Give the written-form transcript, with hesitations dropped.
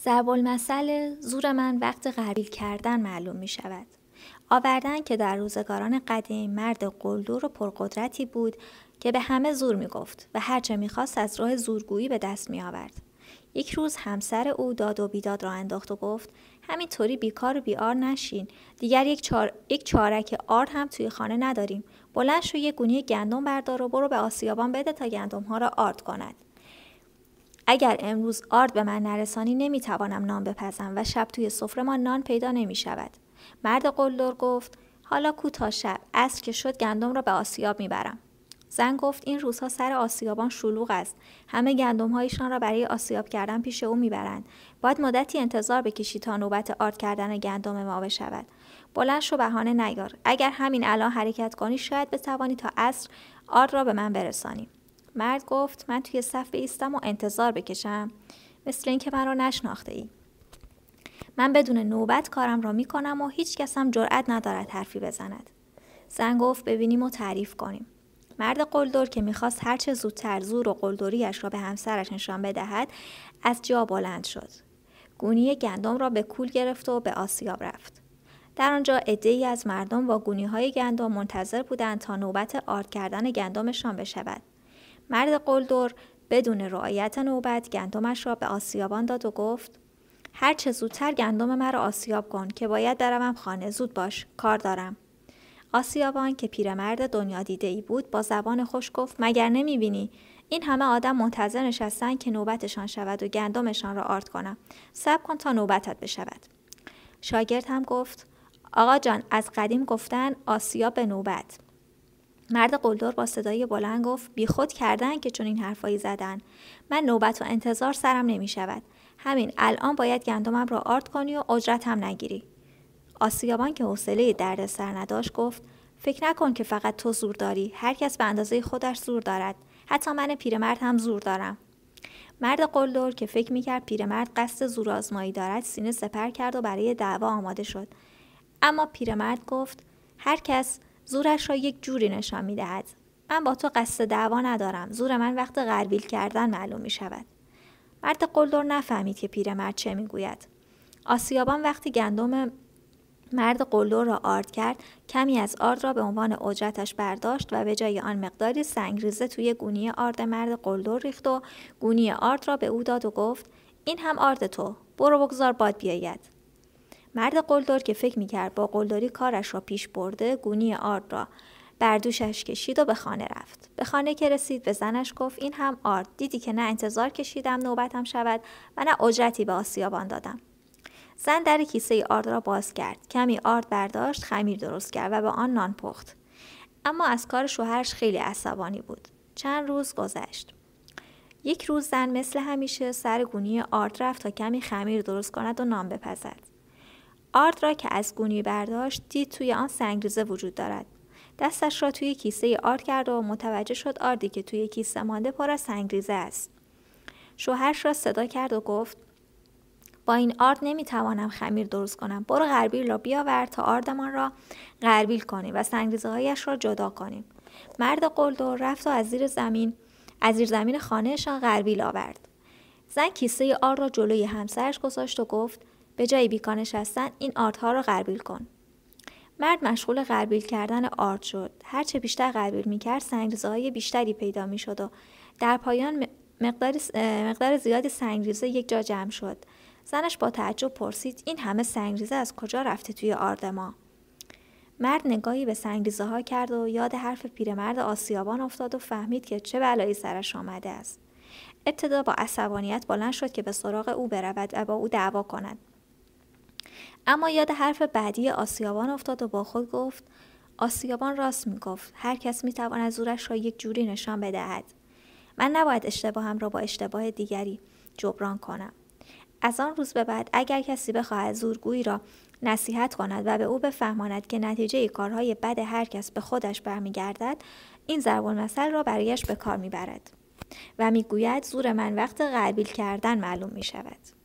ضرب المثل زور من وقت غربیل کردن معلوم می شود. آوردن که در روزگاران قدیم مرد قلدر و پرقدرتی بود که به همه زور می گفت و هرچه می خواست از راه زورگویی به دست می آورد. یک روز همسر او داد و بیداد را انداخت و گفت همینطوری بیکار و بیار نشین. دیگر یک چارک آرد هم توی خانه نداریم. بلند شو یک گونی گندم بردار و برو به آسیابان بده تا گندم ها را آرد کند. اگر امروز آرد به من نرسانی نمیتوانم نان بپزم و شب توی سفره‌مان نان پیدا نمی شود. مرد قلدر گفت حالا کو تا شب، عصر که شد گندم را به آسیاب میبرم. زن گفت این روزها سر آسیابان شلوغ است. همه گندم‌هایشان را برای آسیاب کردن پیش او میبرند. باید مدتی انتظار بکشی تا نوبت آرد کردن گندم ما بشود. بلند شو بهانه نیار. اگر همین الان حرکت کنی شاید بتوانی تا عصر آرد را به من برسانی. مرد گفت من توی صف بایستم و انتظار بکشم؟ مثل اینکه من را نشناخته ای. من بدون نوبت کارم را میکنم و هیچ کس هم جرئت ندارد حرفی بزند. زن گفت ببینیم و تعریف کنیم. مرد قلدر که میخواست هرچه زودتر زور و قلدریش را به همسرش نشان بدهد از جا بلند شد. گونی گندم را به کول گرفت و به آسیاب رفت. در آنجا عده‌ای از مردم با گونی‌های گندم منتظر بودند تا نوبت آرد کردن گندمشان بشود. مرد قلدر بدون رعایت نوبت گندمش را به آسیابان داد و گفت هر چه زودتر گندم مرا آسیاب کن که باید بروم خانه. زود باش، کار دارم. آسیابان که پیرمرد دنیا دیده‌ای بود با زبان خوش گفت مگر نمی‌بینی این همه آدم منتظر نشستن که نوبتشان شود و گندمشان را آرد کنم. صبر کن تا نوبتت بشود. شاگرد هم گفت آقا جان از قدیم گفتن آسیاب به نوبت. مرد قلدر با صدای بلند گفت بی خود کردن که چون این حرفایی زدن. من نوبت و انتظار سرم نمی شود. همین الان باید گندمم را آرد کنی و اجرت هم نگیری. آسیابان که حوصله درد سر نداشت گفت فکر نکن که فقط تو زور داری. هر کس به اندازه خودش زور دارد. حتی من پیرمرد هم زور دارم. مرد قلدر که فکر میکرد پیرمرد قصد زور آزمایی دارد سینه سپر کرد و برای دعوا آماده شد. اما پیرمرد گفت هر کس زورش را یک جوری نشان می‌دهد. من با تو قصد دعوا ندارم. زور من وقت غربیل کردن معلوم می شود. مرد قلدر نفهمید که پیرمرد چه میگوید. آسیابان وقتی گندم مرد قلدر را آرد کرد، کمی از آرد را به عنوان اجرتش برداشت و به جای آن مقداری سنگریزه توی گونی آرد مرد قلدر ریخت و گونی آرد را به او داد و گفت این هم آرد تو. برو بگذار باد بیاید. مرد قلدر که فکر میکرد با قلدری کارش را پیش برده گونی آرد را بر دوشش کشید و به خانه رفت. به خانه که رسید به زنش گفت این هم آرد. دیدی که نه انتظار کشیدم نوبتم شود و نه اجرتی به آسیابان دادم. زن در کیسه آرد را باز کرد. کمی آرد برداشت، خمیر درست کرد و به آن نان پخت. اما از کار شوهرش خیلی عصبانی بود. چند روز گذشت. یک روز زن مثل همیشه سر گونی آرد رفت تا کمی خمیر درست کند و نان بپزد. آرد را که از گونی برداشت دید توی آن سنگریزه وجود دارد. دستش را توی کیسه آرد کرد و متوجه شد آردی که توی کیسه مانده پر از سنگریزه است. شوهرش را صدا کرد و گفت با این آرد نمیتوانم خمیر درست کنم. برو غربیل را بیاور تا آردمان را غربیل کنیم و سنگریزه هایش را جدا کنیم. مرد قلدر رفت و از زیر زمین خانهشان غربیل آورد. زن کیسه آرد را جلوی همسرش گذاشت و گفت به جای بیکار نشستن این آردها را غربیل کن. مرد مشغول غربیل کردن آرد شد. هرچه بیشتر غربیل میکرد سنگریزه‌های بیشتری پیدا میشد و در پایان مقدار زیادی سنگریزه یک جا جمع شد. زنش با تعجب پرسید این همه سنگریزه از کجا رفته توی آرد ما؟ مرد نگاهی به سنگریزه ها کرد و یاد حرف پیرمرد آسیابان افتاد و فهمید که چه بلایی سرش آمده است. ابتدا با عصبانیت بلند شد که به سراغ او برود و با او دعوا کند. اما یاد حرف بعدی آسیابان افتاد و با خود گفت آسیابان راست میگفت. هر کس میتواند زورش را یک جوری نشان بدهد. من نباید اشتباهم را با اشتباه دیگری جبران کنم. از آن روز به بعد اگر کسی بخواهد زورگویی را نصیحت کند و به او بفهماند که نتیجه کارهای بد هر کس به خودش برمیگردد، این ضرب المثل را برایش به کار میبرد و میگوید زور من وقت غربیل کردن معلوم میشود.